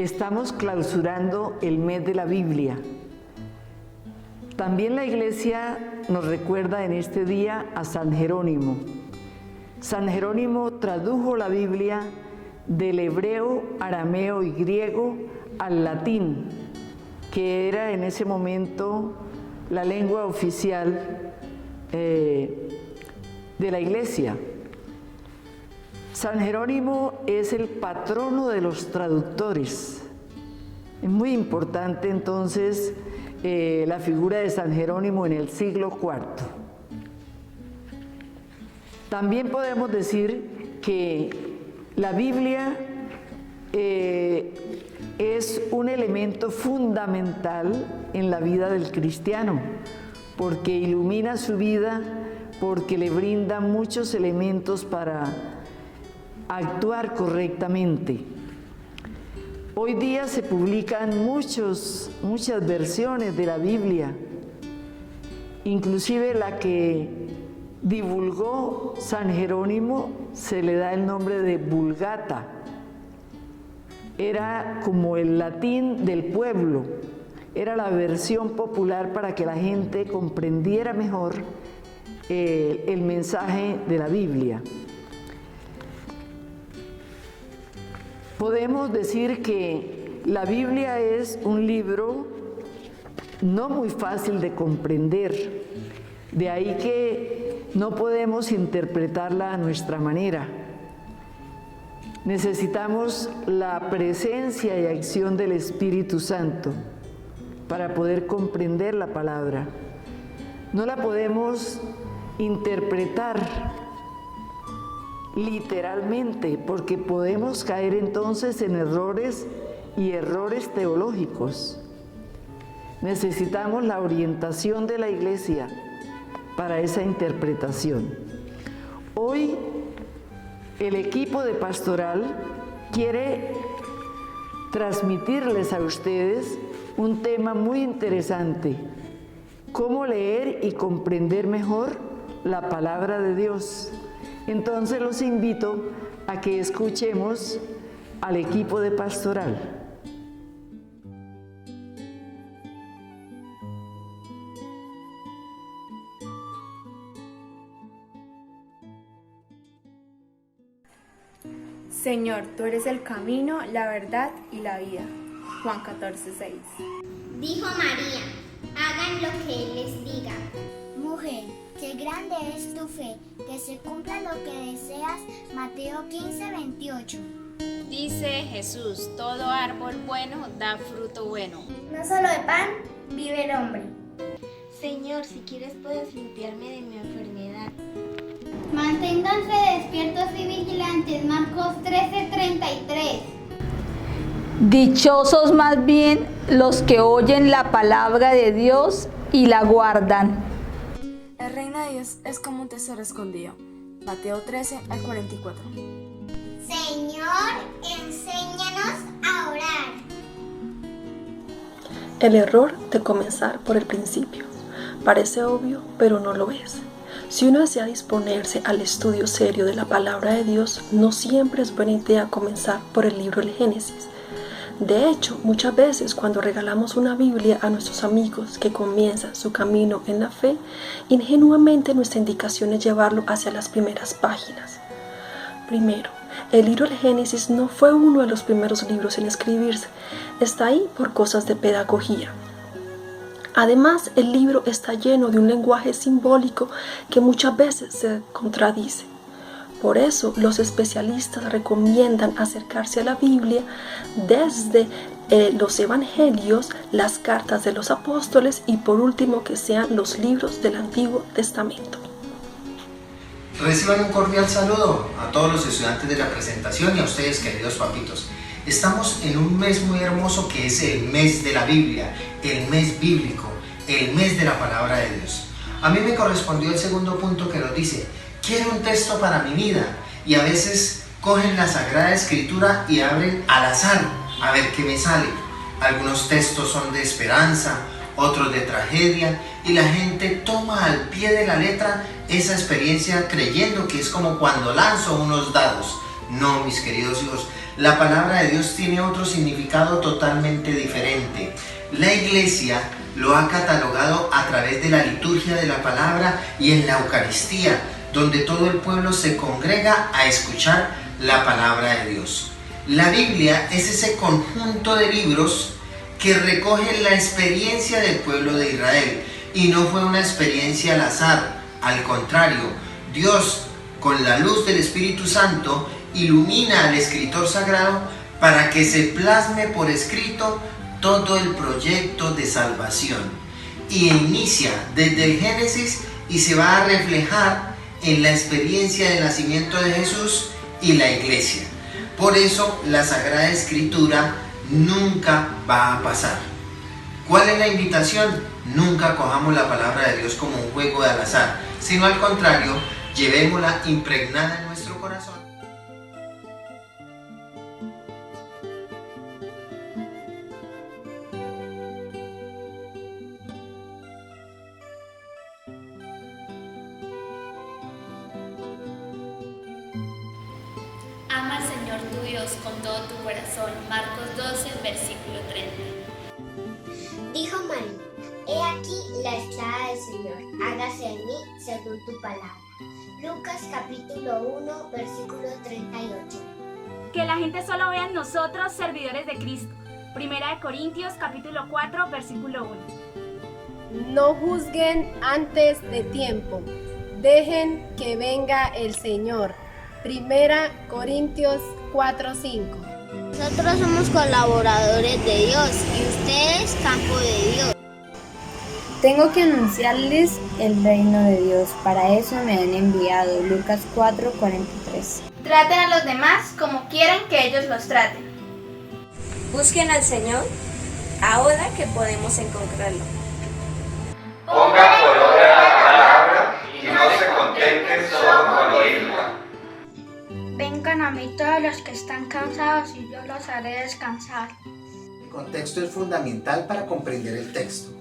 estamos clausurando el mes de la Biblia. También la Iglesia nos recuerda en este día a San Jerónimo. San Jerónimo tradujo la Biblia del hebreo, arameo y griego al latín, que era en ese momento la lengua oficial de la Iglesia. San Jerónimo es el patrono de los traductores. Es muy importante entonces la figura de San Jerónimo en el siglo IV. También podemos decir que la Biblia es un elemento fundamental en la vida del cristiano, porque ilumina su vida, porque le brinda muchos elementos para actuar correctamente. Hoy día se publican muchas versiones de la Biblia, inclusive la que divulgó San Jerónimo se le da el nombre de Vulgata. Era como el latín del pueblo, era la versión popular para que la gente comprendiera mejor el mensaje de la Biblia. Podemos decir que la Biblia es un libro no muy fácil de comprender, de ahí que no podemos interpretarla a nuestra manera. Necesitamos la presencia y acción del Espíritu Santo para poder comprender la palabra. No la podemos interpretar literalmente, porque podemos caer entonces en errores teológicos. Necesitamos la orientación de la Iglesia para esa interpretación. Hoy el equipo de pastoral quiere transmitirles a ustedes un tema muy interesante: cómo leer y comprender mejor la palabra de Dios. Entonces los invito a que escuchemos al equipo de pastoral. Señor, tú eres el camino, la verdad y la vida. Juan 14:6. Dijo María: hagan lo que Él les diga. Mujer, qué grande es tu fe, que se cumpla lo que deseas. Mateo 15:28. Dice Jesús: todo árbol bueno da fruto bueno. No solo de pan vive el hombre. Señor, si quieres puedes limpiarme de mi enfermedad. Manténganse despiertos y vigilantes. Marcos 13:33. Dichosos más bien los que oyen la palabra de Dios y la guardan. El reino de Dios es como un tesoro escondido. Mateo 13:44. Señor, enséñanos a orar. El error de comenzar por el principio. Parece obvio, pero no lo es. Si uno desea disponerse al estudio serio de la palabra de Dios, no siempre es buena idea comenzar por el libro del Génesis. De hecho, muchas veces cuando regalamos una Biblia a nuestros amigos que comienzan su camino en la fe, ingenuamente nuestra indicación es llevarlo hacia las primeras páginas. Primero, el libro del Génesis no fue uno de los primeros libros en escribirse, está ahí por cosas de pedagogía. Además, el libro está lleno de un lenguaje simbólico que muchas veces se contradice. Por eso, los especialistas recomiendan acercarse a la Biblia desde los evangelios, las cartas de los apóstoles y por último que sean los libros del Antiguo Testamento. Reciban un cordial saludo a todos los estudiantes de la presentación y a ustedes, queridos papitos. Estamos en un mes muy hermoso que es el mes de la Biblia, el mes bíblico, el mes de la palabra de Dios. A mí me correspondió el segundo punto que nos dice: quiero un texto para mi vida, y a veces cogen la Sagrada Escritura y abren al azar a ver qué me sale. Algunos textos son de esperanza, otros de tragedia, y la gente toma al pie de la letra esa experiencia creyendo que es como cuando lanzo unos dados. No, mis queridos hijos, La palabra de Dios tiene otro significado totalmente diferente. La Iglesia lo ha catalogado a través de la liturgia de la palabra y en la Eucaristía, donde todo el pueblo se congrega a escuchar la palabra de Dios. La Biblia es ese conjunto de libros que recogen la experiencia del pueblo de Israel, y no fue una experiencia al azar. Al contrario, Dios, con la luz del Espíritu Santo, ilumina al escritor sagrado para que se plasme por escrito todo el proyecto de salvación, y inicia desde el Génesis y se va a reflejar en la experiencia del nacimiento de Jesús y la Iglesia. Por eso la Sagrada Escritura nunca va a pasar. ¿Cuál es la invitación? Nunca cojamos la palabra de Dios como un juego de al azar, sino al contrario, llevémosla impregnada en nuestro corazón. Ama al Señor tu Dios con todo tu corazón. Marcos 12, versículo 30. Dijo María, he aquí la esclava del Señor, hágase en mí según tu palabra. Lucas capítulo 1, versículo 38. Que la gente solo vea en nosotros servidores de Cristo. Primera de Corintios capítulo 4, versículo 1. No juzguen antes de tiempo, dejen que venga el Señor. Primera Corintios 4:5. Nosotros somos colaboradores de Dios y ustedes campo de Dios. Tengo que anunciarles el reino de Dios, para eso me han enviado. Lucas 4:43. Traten a los demás como quieren que ellos los traten. Busquen al Señor ahora que podemos encontrarlo. Pongan por obra la palabra y no se contenten solo con oírla. Vengan a mí todos los que están cansados y yo los haré descansar. El contexto es fundamental para comprender el texto.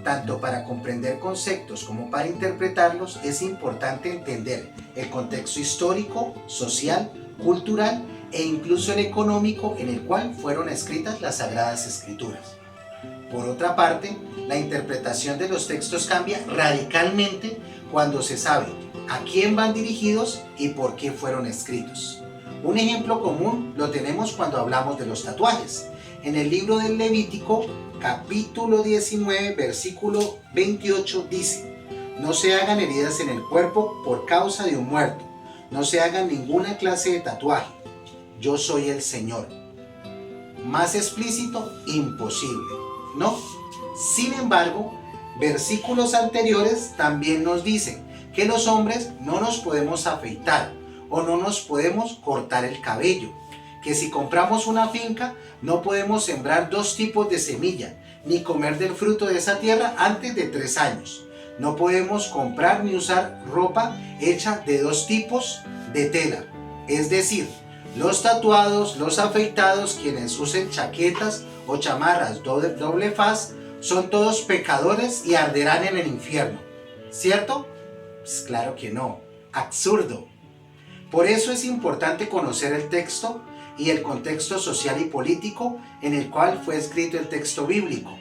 Tanto para comprender conceptos como para interpretarlos es importante entender el contexto histórico, social, cultural e incluso el económico en el cual fueron escritas las Sagradas Escrituras. Por otra parte, la interpretación de los textos cambia radicalmente cuando se sabe a quién van dirigidos y por qué fueron escritos. Un ejemplo común lo tenemos cuando hablamos de los tatuajes. En el libro del Levítico, capítulo 19, versículo 28 dice: no se hagan heridas en el cuerpo por causa de un muerto, no se hagan ninguna clase de tatuaje, yo soy el Señor. Más explícito, imposible, ¿no? Sin embargo, versículos anteriores también nos dicen que los hombres no nos podemos afeitar o no nos podemos cortar el cabello, que si compramos una finca no podemos sembrar 2 tipos de semilla, ni comer del fruto de esa tierra antes de 3 años. No podemos comprar ni usar ropa hecha de 2 tipos de tela, es decir, los tatuados, los afeitados, quienes usen chaquetas o chamarras doble faz, son todos pecadores y arderán en el infierno, ¿cierto? Pues claro que no, absurdo. Por eso es importante conocer el texto y el contexto social y político en el cual fue escrito el texto bíblico,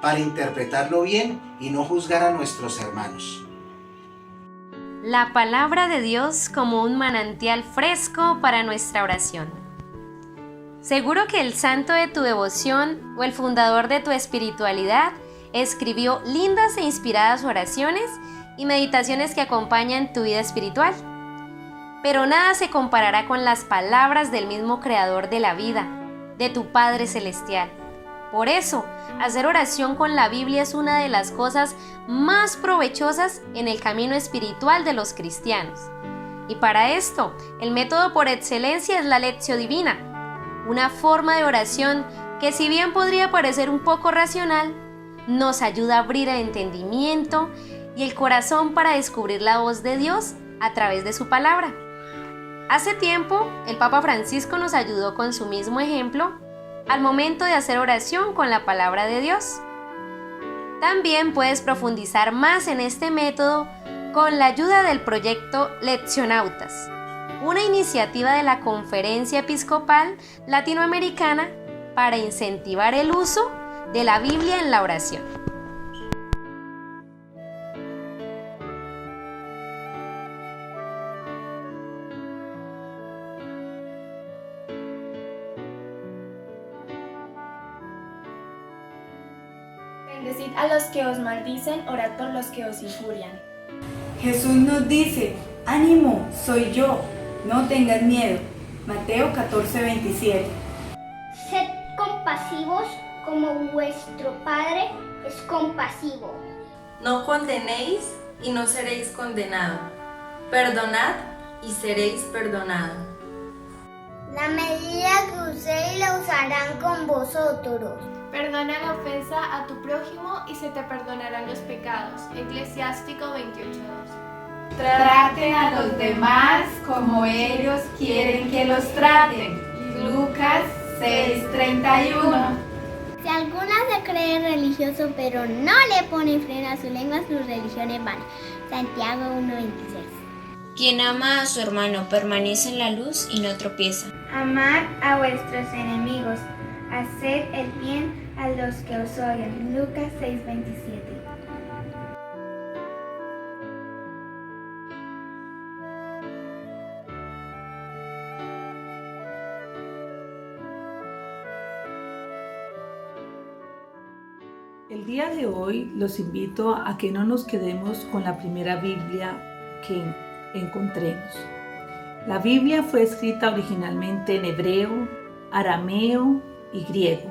para interpretarlo bien y no juzgar a nuestros hermanos. La palabra de Dios como un manantial fresco para nuestra oración. Seguro que el santo de tu devoción o el fundador de tu espiritualidad escribió lindas e inspiradas oraciones y meditaciones que acompañan tu vida espiritual. Pero nada se comparará con las palabras del mismo Creador de la vida, de tu Padre Celestial. Por eso, hacer oración con la Biblia es una de las cosas más provechosas en el camino espiritual de los cristianos. Y para esto, el método por excelencia es la Lectio Divina, una forma de oración que, si bien podría parecer un poco racional, nos ayuda a abrir el entendimiento y el corazón para descubrir la voz de Dios a través de su palabra. Hace tiempo, el Papa Francisco nos ayudó con su mismo ejemplo al momento de hacer oración con la palabra de Dios. También puedes profundizar más en este método con la ayuda del proyecto Leccionautas, una iniciativa de la Conferencia Episcopal Latinoamericana para incentivar el uso de la Biblia en la oración. Bendecid a los que os maldicen, orad por los que os injurian. Jesús nos dice, ánimo, soy yo, no tengas miedo. Mateo 14:27. Sed compasivos como vuestro Padre es compasivo. No condenéis y no seréis condenados. Perdonad y seréis perdonados. La medida que uséis la usarán con vosotros. Perdona la ofensa a tu prójimo y se te perdonarán los pecados. Eclesiástico 28:2. Traten a los demás como ellos quieren que los traten. Lucas 6:31. Si alguno se cree religioso pero no le pone freno a su lengua, su religión es vana. Santiago 1:26. Quien ama a su hermano permanece en la luz y no tropieza. Amad a vuestros enemigos, haced el bien a los que os odian. Lucas 6:27. El día de hoy los invito a que no nos quedemos con la primera Biblia que encontremos. La Biblia fue escrita originalmente en hebreo, arameo y griego.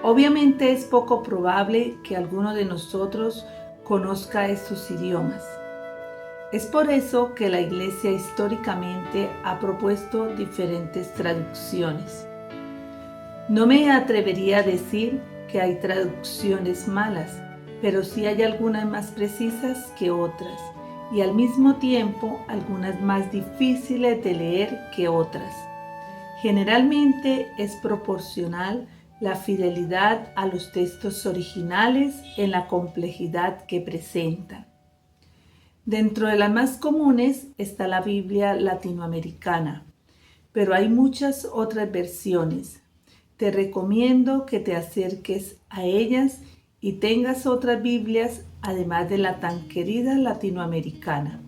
Obviamente es poco probable que alguno de nosotros conozca estos idiomas. Es por eso que la Iglesia históricamente ha propuesto diferentes traducciones. No me atrevería a decir que hay traducciones malas, pero sí hay algunas más precisas que otras y al mismo tiempo algunas más difíciles de leer que otras. Generalmente es proporcional la fidelidad a los textos originales en la complejidad que presentan. Dentro de las más comunes está la Biblia latinoamericana, pero hay muchas otras versiones. Te recomiendo que te acerques a ellas y tengas otras Biblias además de la tan querida latinoamericana.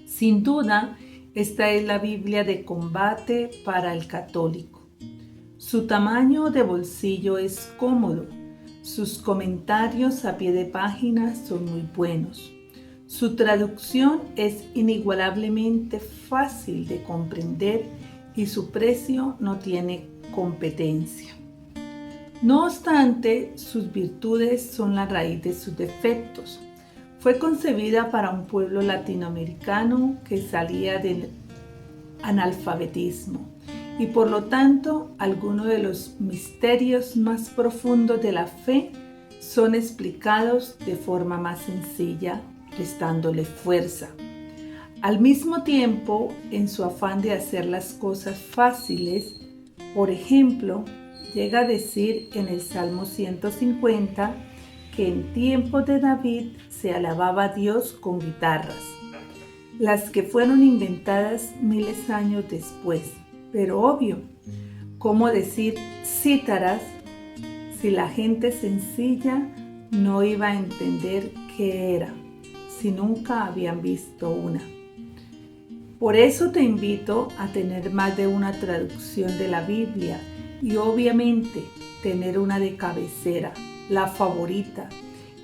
Sin duda, esta es la Biblia de combate para el católico. Su tamaño de bolsillo es cómodo, sus comentarios a pie de página son muy buenos. Su traducción es inigualablemente fácil de comprender y su precio no tiene competencia. No obstante, sus virtudes son la raíz de sus defectos. Fue concebida para un pueblo latinoamericano que salía del analfabetismo y por lo tanto algunos de los misterios más profundos de la fe son explicados de forma más sencilla, restándole fuerza. Al mismo tiempo, en su afán de hacer las cosas fáciles, por ejemplo, llega a decir en el Salmo 150 que en tiempos de David se alababa a Dios con guitarras, las que fueron inventadas miles de años después. Pero obvio, ¿cómo decir cítaras si la gente sencilla no iba a entender qué era, si nunca habían visto una? Por eso te invito a tener más de una traducción de la Biblia y obviamente tener una de cabecera, la favorita,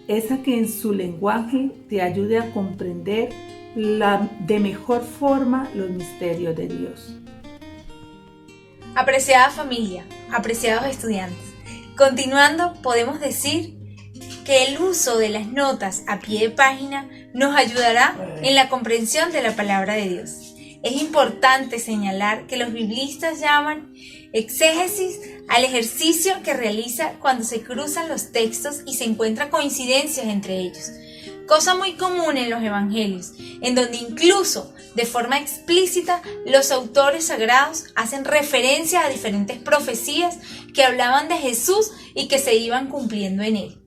esa que en su lenguaje te ayude a comprender de mejor forma los misterios de Dios. Apreciada familia, apreciados estudiantes, continuando podemos decir que el uso de las notas a pie de página nos ayudará en la comprensión de la palabra de Dios. Es importante señalar que los biblistas llaman exégesis al ejercicio que realiza cuando se cruzan los textos y se encuentran coincidencias entre ellos. Cosa muy común en los evangelios, en donde incluso de forma explícita los autores sagrados hacen referencia a diferentes profecías que hablaban de Jesús y que se iban cumpliendo en él.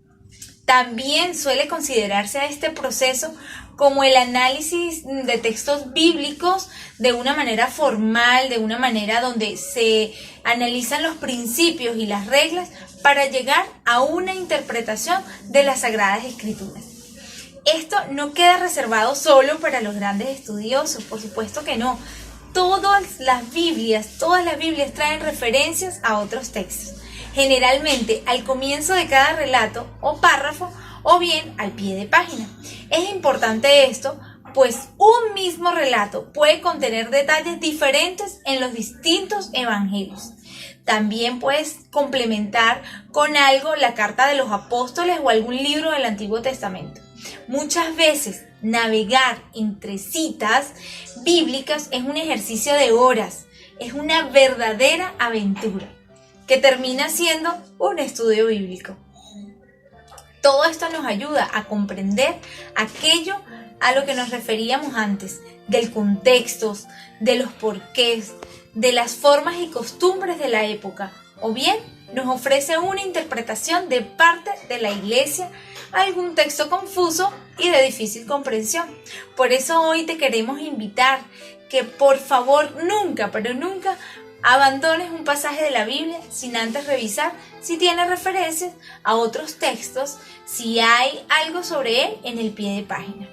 También suele considerarse a este proceso como el análisis de textos bíblicos de una manera formal, de una manera donde se analizan los principios y las reglas para llegar a una interpretación de las Sagradas Escrituras. Esto no queda reservado solo para los grandes estudiosos, por supuesto que no. Todas las Biblias traen referencias a otros textos, generalmente al comienzo de cada relato o párrafo o bien al pie de página. Es importante esto, pues un mismo relato puede contener detalles diferentes en los distintos evangelios. También puedes complementar con algo la carta de los apóstoles o algún libro del Antiguo Testamento. Muchas veces navegar entre citas bíblicas es un ejercicio de horas, es una verdadera aventura que termina siendo un estudio bíblico. Todo esto nos ayuda a comprender aquello a lo que nos referíamos antes, del contexto, de los porqués, de las formas y costumbres de la época, o bien nos ofrece una interpretación de parte de la iglesia, algún texto confuso y de difícil comprensión. Por eso hoy te queremos invitar que por favor nunca, pero nunca abandones un pasaje de la Biblia sin antes revisar si tiene referencias a otros textos, si hay algo sobre él en el pie de página.